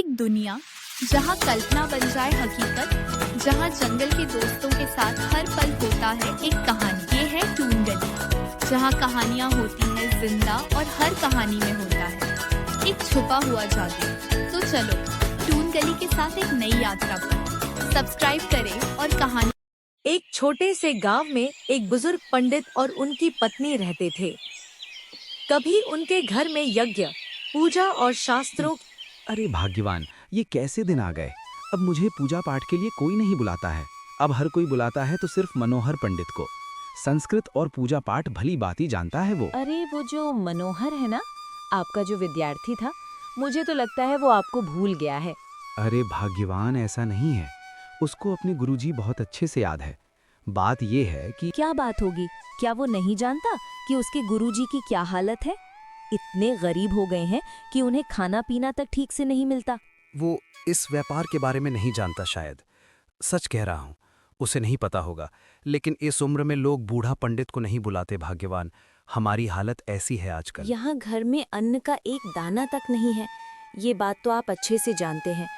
एक दुनिया जहाँ कल्पना बन जाए हकीकत, जहाँ जंगल के दोस्तों के साथ हर पल होता है एक कहानी। ये है टून गली, जहाँ कहानियाँ होती हैं जिंदा और हर कहानी में होता है एक छुपा हुआ जादू। तो चलो टून गली के साथ एक नई यात्रा पर सब्सक्राइब करें और कहानी। एक छोटे से गांव में एक बुजुर्ग पंडित और उनकी पत्नी रहते थे। कभी उनके घर में यज्ञ, पूजा और शास्त्रों। अरे भाग्यवान, ये कैसे दिन आ गए। अब मुझे पूजा पाठ के लिए कोई नहीं बुलाता है। अब हर कोई बुलाता है तो सिर्फ मनोहर पंडित को। संस्कृत और पूजा पाठ भली बात ही जानता है वो। अरे वो जो मनोहर है ना, आपका जो विद्यार्थी था, मुझे तो लगता है वो आपको भूल गया है। अरे भाग्यवान, ऐसा नहीं है। उसको अपने गुरुजी बहुत अच्छे से याद है। बात ये है कि क्या बात होगी? क्या वो नहीं जानता कि उसके गुरुजी की क्या हालत है? इतने गरीब हो गए हैं कि उन्हें खाना पीना तक ठीक से नहीं मिलता। वो इस व्यापार के बारे में नहीं जानता शायद। सच कह रहा हूँ, उसे नहीं पता होगा। लेकिन इस उम्र में लोग बूढ़ा पंडित को नहीं बुलाते भाग्यवान। हमारी हालत ऐसी है आजकल। यहाँ घर में अन्न का एक दाना तक नहीं है। ये बात तो आप अच्छे से जानते हैं।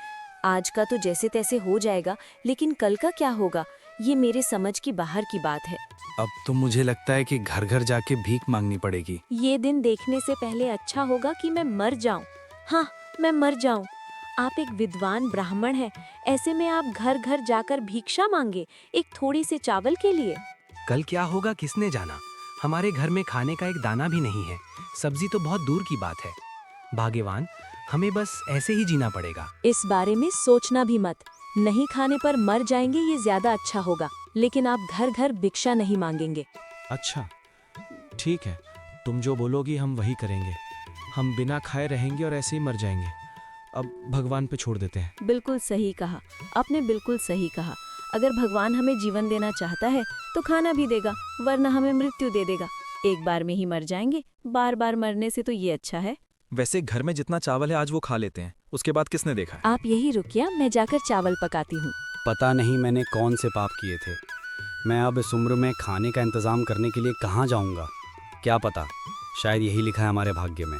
आज का तो जैसे तैसे हो जाएगा, लेकिन कल का क्या होगा, ये मेरे समझ की बाहर की बात है। अब तो मुझे लगता है कि घर घर जाके भीख मांगनी पड़ेगी। ये दिन देखने से पहले अच्छा होगा कि मैं मर जाऊं। हाँ, मैं मर जाऊं। आप एक विद्वान ब्राह्मण हैं, ऐसे में आप घर घर जाकर भिक्षा मांगे एक थोड़ी से चावल के लिए। कल क्या होगा किसने जाना। हमारे घर में खाने का एक दाना भी नहीं है। सब्जी तो बहुत दूर की बात है। भाग्यवान, हमें बस ऐसे ही जीना पड़ेगा। इस बारे में सोचना भी मत। नहीं खाने पर मर जाएंगे ये ज्यादा अच्छा होगा। लेकिन आप घर घर भिक्षा नहीं मांगेंगे। अच्छा, ठीक है। तुम जो बोलोगी हम वही करेंगे। हम बिना खाए रहेंगे और ऐसे ही मर जाएंगे। अब भगवान पे छोड़ देते हैं। बिल्कुल सही कहा आपने, बिल्कुल सही कहा। अगर भगवान हमें जीवन देना चाहता है तो खाना भी देगा, वरना हमें मृत्यु दे देगा। एक बार में ही मर जाएंगे, बार बार मरने से तो ये अच्छा है। वैसे घर में जितना चावल है आज वो खा लेते हैं, उसके बाद किसने देखा है? आप यही रुकिए, मैं जाकर चावल पकाती हूँ। पता नहीं मैंने कौन से पाप किए थे। मैं अब इस उम्र में खाने का इंतजाम करने के लिए कहाँ जाऊँगा? क्या पता, शायद यही लिखा है हमारे भाग्य में।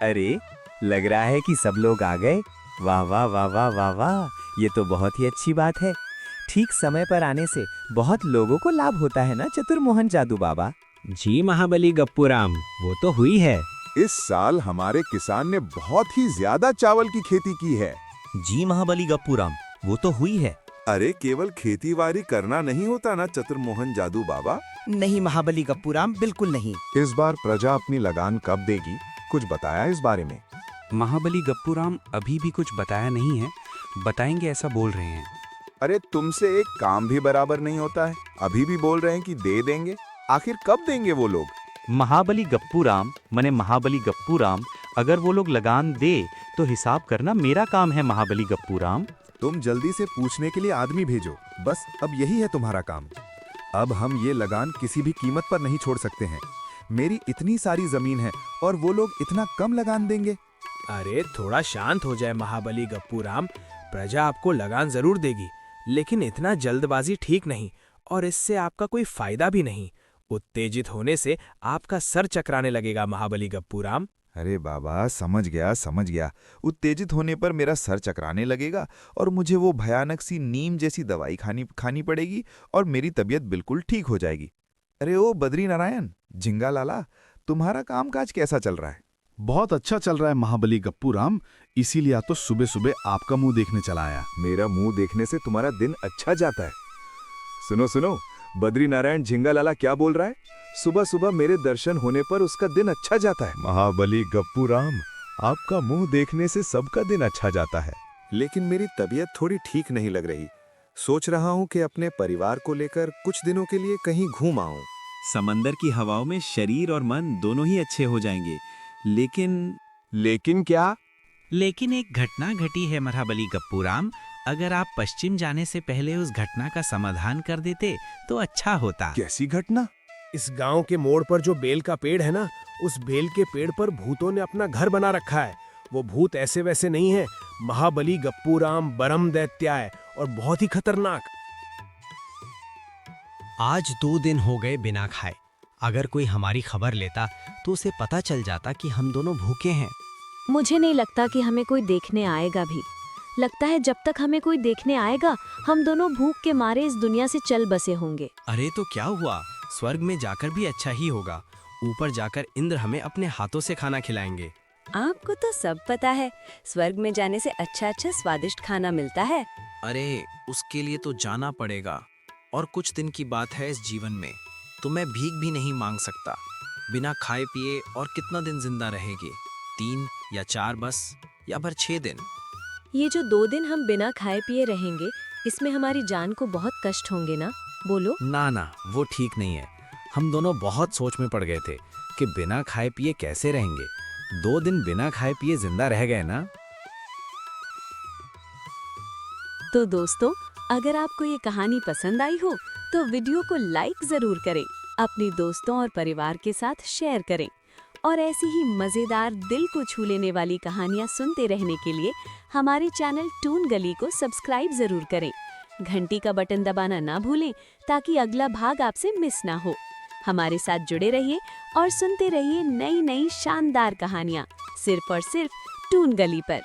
अरे, लग रहा है कि सब लोग आ गए। वाह वाह वाह वाह वाह वाह, ये तो बहुत ही अच्छी बात है। ठीक समय पर आने से बहुत लोगों को लाभ होता है ना चतुर्मोहन जादू बाबा। जी महाबली गप्पूराम, वो तो हुई है। इस साल हमारे किसान ने बहुत ही ज्यादा चावल की खेती की है। जी महाबली गप्पूराम, वो तो हुई है। अरे केवल खेतीबाड़ी करना नहीं होता ना चतुर्मोहन जादू बाबा। नहीं महाबली गप्पूराम, बिल्कुल नहीं। इस बार प्रजा अपनी लगान कब देगी, कुछ बताया इस बारे में? महाबली गप्पूराम अभी भी कुछ बताया नहीं है। बताएंगे ऐसा बोल रहे हैं। अरे तुमसे एक काम भी बराबर नहीं होता है। अभी भी बोल रहे हैं कि दे देंगे। आखिर कब देंगे वो लोग? महाबली गप्पूराम मने महाबली गप्पूराम, अगर वो लोग लगान दे तो हिसाब करना मेरा काम है महाबली गप्पूराम। तुम जल्दी से पूछने के लिए आदमी भेजो, बस अब यही है तुम्हारा काम। अब हम ये लगान किसी भी कीमत पर नहीं छोड़ सकते हैं। मेरी इतनी सारी जमीन है और वो लोग इतना कम लगान देंगे। अरे थोड़ा शांत हो जाए महाबली गप्पूराम। प्रजा आपको लगान जरूर देगी, लेकिन इतना जल्दबाजी ठीक नहीं और इससे आपका कोई फायदा भी नहीं। उत्तेजित होने से आपका सर चकराने लगेगा महाबली गप्पूराम। अरे बाबा, समझ गया। उत्तेजित होने पर मेरा सर चकराने लगेगा और मुझे वो भयानक सी नीम जैसी दवाई खानी पड़ेगी और मेरी तबीयत बिल्कुल ठीक हो जाएगी। अरे ओ बद्री नारायण, झिंगा लाला, तुम्हारा कामकाज कैसा चल रहा है? बहुत अच्छा चल रहा है महाबली गप्पूराम, इसीलिए तो सुबह सुबह आपका मुंह देखने चला आया। मेरा मुंह देखने से तुम्हारा दिन अच्छा जाता है। सुनो, बद्री नारायण झिंगा लाला क्या बोल रहा है? सुबह सुबह मेरे दर्शन होने पर उसका दिन अच्छा जाता है। महाबली गप्पूराम, आपका मुंह देखने से सबका दिन अच्छा जाता है। लेकिन मेरी तबीयत थोड़ी ठीक नहीं लग रही। सोच रहा हूँ कि अपने परिवार को लेकर कुछ दिनों के लिए कहीं घूम आऊं। समंदर की हवाओं में शरीर और मन दोनों ही अच्छे हो जाएंगे। लेकिन क्या? लेकिन एक घटना घटी है महाबली गप्पूराम। अगर आप पश्चिम जाने से पहले उस घटना का समाधान कर देते तो अच्छा होता। कैसी घटना? इस गांव के मोड़ पर जो बेल का पेड़ है ना, उस बेल के पेड़ पर भूतों ने अपना घर बना रखा है। वो भूत ऐसे वैसे नहीं है, महाबली गप्पूराम बरम दैत्याय और बहुत ही खतरनाक। आज 2 दिन हो गए बिना खाए। अगर कोई हमारी खबर लेता तो उसे पता चल जाता कि हम दोनों भूखे हैं। मुझे नहीं लगता कि हमें कोई देखने आएगा भी। लगता है जब तक हमें कोई देखने आएगा हम दोनों भूख के मारे इस दुनिया से चल बसे होंगे। अरे तो क्या हुआ, स्वर्ग में जाकर भी अच्छा ही होगा। ऊपर जाकर इंद्र हमें अपने हाथों से खाना खिलाएंगे। आपको तो सब पता है, स्वर्ग में जाने से अच्छा अच्छा स्वादिष्ट खाना मिलता है। अरे उसके लिए तो जाना पड़ेगा, और कुछ दिन की बात है इस जीवन में, तो मैं भीख भी नहीं मांग सकता। बिना खाए पिए और कितना दिन जिंदा रहेंगे? 3 या 4 बस, या फिर 6 दिन? ये जो 2 दिन हम बिना खाए पिए रहेंगे, इसमें हमारी जान को बहुत कष्ट होंगे ना? बोलो। ना ना, वो ठीक नहीं है। हम दोनों बहुत सोच में पड़ गए थे कि बिना खाए पिए कैसे रहेंगे। 2 दिन बिना खाए पिए जिंदा रह गए ना। तो दोस्तों, अगर आपको ये कहानी पसंद आई हो तो वीडियो को लाइक जरूर करें, अपने दोस्तों और परिवार के साथ शेयर करें, और ऐसी ही मजेदार दिल को छू लेने वाली कहानियां सुनते रहने के लिए हमारे चैनल टून गली को सब्सक्राइब जरूर करें। घंटी का बटन दबाना ना भूलें ताकि अगला भाग आपसे मिस ना हो। हमारे साथ जुड़े रहिए और सुनते रहिए नई नई शानदार कहानियां, सिर्फ और सिर्फ टून गली पर।